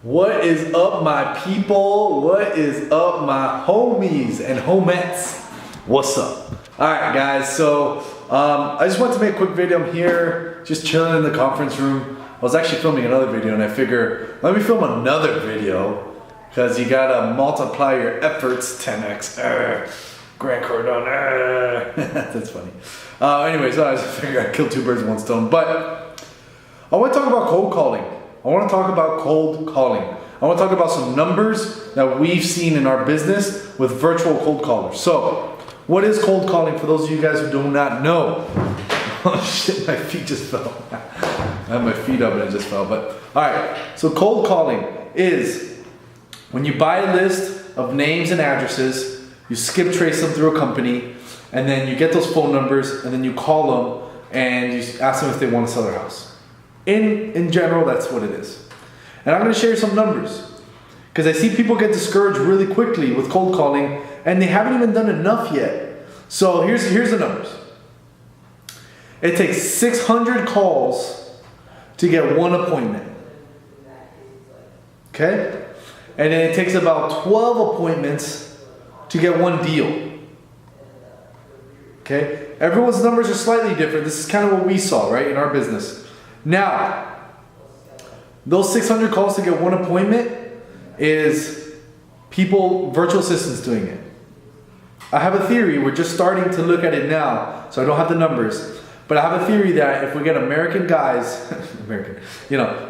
What is up, my people? What is up, my homies and homettes? What's up? All right, guys. So I just wanted to make a quick video. I'm here, just chilling in the conference room. I was actually filming another video, and I figure let me film another video because you gotta multiply your efforts 10x. Grant Cardone. That's funny. Anyway, so I just figured I'd kill two birds with one stone. But I want to talk about cold calling. I want to talk about cold calling. I want to talk about some numbers that we've seen in our business with virtual cold callers. So, what is cold calling for those of you guys who do not know? Oh shit, my feet just fell. I have my feet up and it just fell. But alright, so cold calling is when you buy a list of names and addresses, you skip trace them through a company, and then you get those phone numbers, and then you call them and you ask them if they want to sell their house. In general, that's what it is. And I'm going to share some numbers because I see people get discouraged really quickly with cold calling and they haven't even done enough yet. So here's the numbers. It takes 600 calls to get one appointment. Okay? And then it takes about 12 appointments to get one deal. Okay? Everyone's numbers are slightly different. This is kind of what we saw, right, in our business. Now, those 600 calls to get one appointment is people, virtual assistants doing it. I have a theory, we're just starting to look at it now, so I don't have the numbers, but I have a theory that if we get American guys,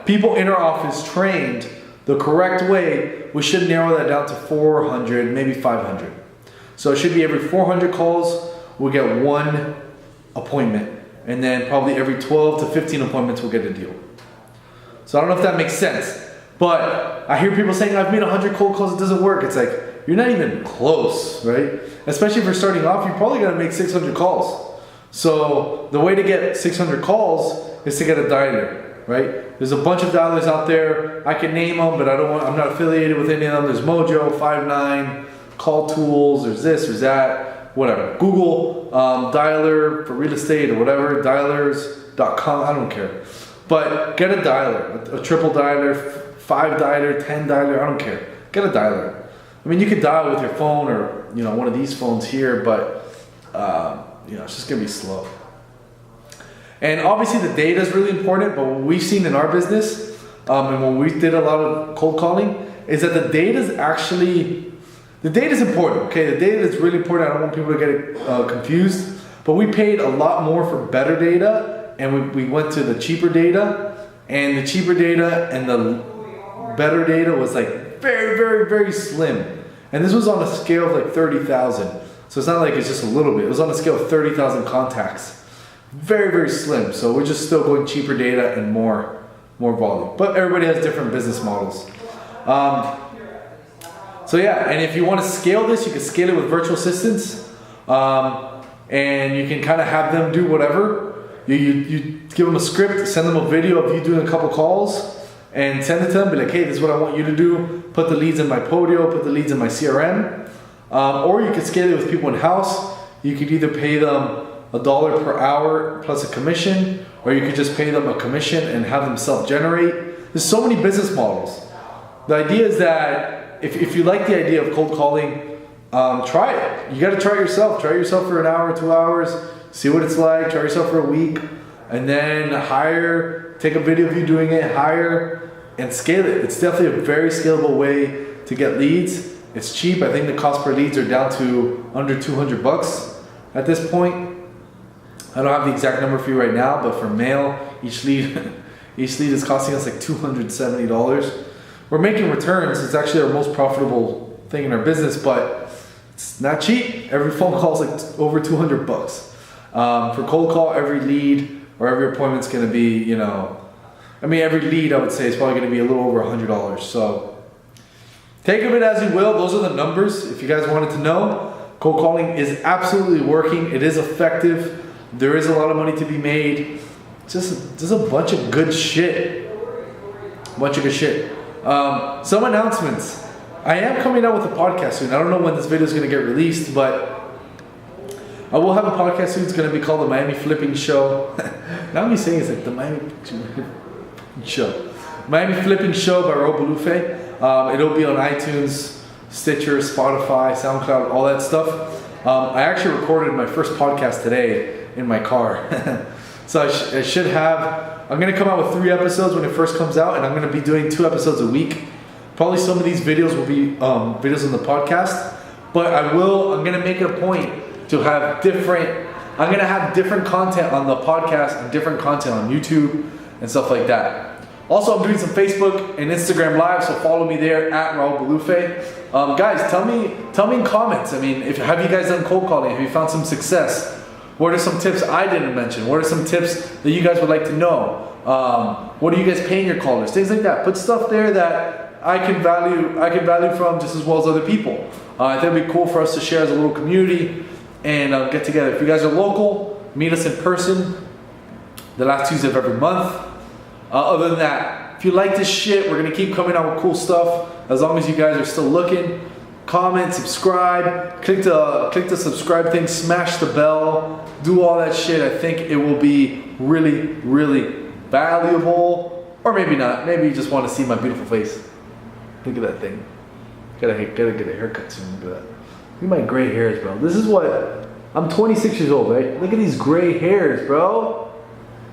people in our office trained the correct way, we should narrow that down to 400, maybe 500. So it should be every 400 calls, we'll get one appointment. And then probably every 12 to 15 appointments we'll get a deal. So I don't know if that makes sense. But I hear people saying, I've made 100 cold calls, it doesn't work. It's like, you're not even close, right? Especially if you're starting off, you're probably gonna make 600 calls. So the way to get 600 calls is to get a dialer, right? There's a bunch of dialers out there. I can name them, but I'm not affiliated with any of them. There's Mojo, Five9, Call Tools, there's this, there's that. Whatever, Google dialer for real estate or whatever, dialers.com, I don't care. But get a dialer, a triple dialer, 5 dialer, 10 dialer, I don't care. Get a dialer. I mean, you could dial with your phone or one of these phones here, but it's just gonna be slow. And obviously the data is really important, but what we've seen in our business, and when we did a lot of cold calling, is that the data is important, okay? The data is really important. I don't want people to get confused. But we paid a lot more for better data, and we went to the cheaper data, and the cheaper data and the better data was like very, very, very slim. And this was on a scale of like 30,000. So it's not like it's just a little bit. It was on a scale of 30,000 contacts. Very, very slim. So we're just still going cheaper data and more volume. But everybody has different business models. So yeah, and if you want to scale this, you can scale it with virtual assistants, and you can kind of have them do whatever. You give them a script, send them a video of you doing a couple calls, and send it to them. Be like, hey, this is what I want you to do. Put the leads in my Podio, put the leads in my CRM, or you could scale it with people in house. You could either pay them $1 per hour plus a commission, or you could just pay them a commission and have them self-generate. There's so many business models. The idea is that if you like the idea of cold calling, try it. You got to try it yourself. Try it yourself for an hour, 2 hours. See what it's like. Try yourself for a week. And then take a video of you doing it, hire, and scale it. It's definitely a very scalable way to get leads. It's cheap. I think the cost per leads are down to under $200 at this point. I don't have the exact number for you right now, but for mail, each lead is costing us like $270. We're making returns. It's actually our most profitable thing in our business, but it's not cheap. Every phone call is like over $200. For cold call, every lead or every appointment's going to be, every lead I would say is probably going to be a little over $100. So take of it as you will. Those are the numbers. If you guys wanted to know, cold calling is absolutely working. It is effective. There is a lot of money to be made. Just a bunch of good shit. Some announcements. I am coming out with a podcast soon. I don't know when this video is going to get released, but I will have a podcast soon. It's going to be called the Miami Flipping Show. Now me saying it's like the Miami Show. Miami Flipping Show by Raul Bolufe. It'll be on iTunes, Stitcher, Spotify, SoundCloud, all that stuff. I actually recorded my first podcast today in my car. So I should have, I'm gonna come out with 3 episodes when it first comes out, and I'm gonna be doing 2 episodes a week. Probably some of these videos will be videos on the podcast, but I'm gonna make it a point to have I'm gonna have different content on the podcast and different content on YouTube and stuff like that. Also, I'm doing some Facebook and Instagram live, so follow me there at Raul Bolufe. Guys, tell me in comments. I mean, have you guys done cold calling? Have you found some success? What are some tips I didn't mention? What are some tips that you guys would like to know? What are you guys paying your callers? Things like that. Put stuff there that I can value from just as well as other people. I think it'd be cool for us to share as a little community and get together. If you guys are local, meet us in person the last Tuesday of every month. Other than that, if you like this shit, we're gonna keep coming out with cool stuff as long as you guys are still looking. Comment, subscribe, click the subscribe thing, smash the bell, do all that shit. I think it will be really, really valuable. Or maybe not. Maybe you just want to see my beautiful face. Look at that thing. Gotta get a haircut soon. Look at that. Look at my gray hairs, bro. This is what, I'm 26 years old, right? Look at these gray hairs, bro.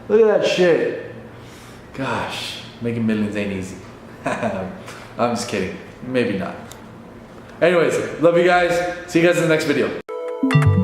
Look at that shit. Gosh, making millions ain't easy. I'm just kidding. Maybe not. Anyways, love you guys. See you guys in the next video.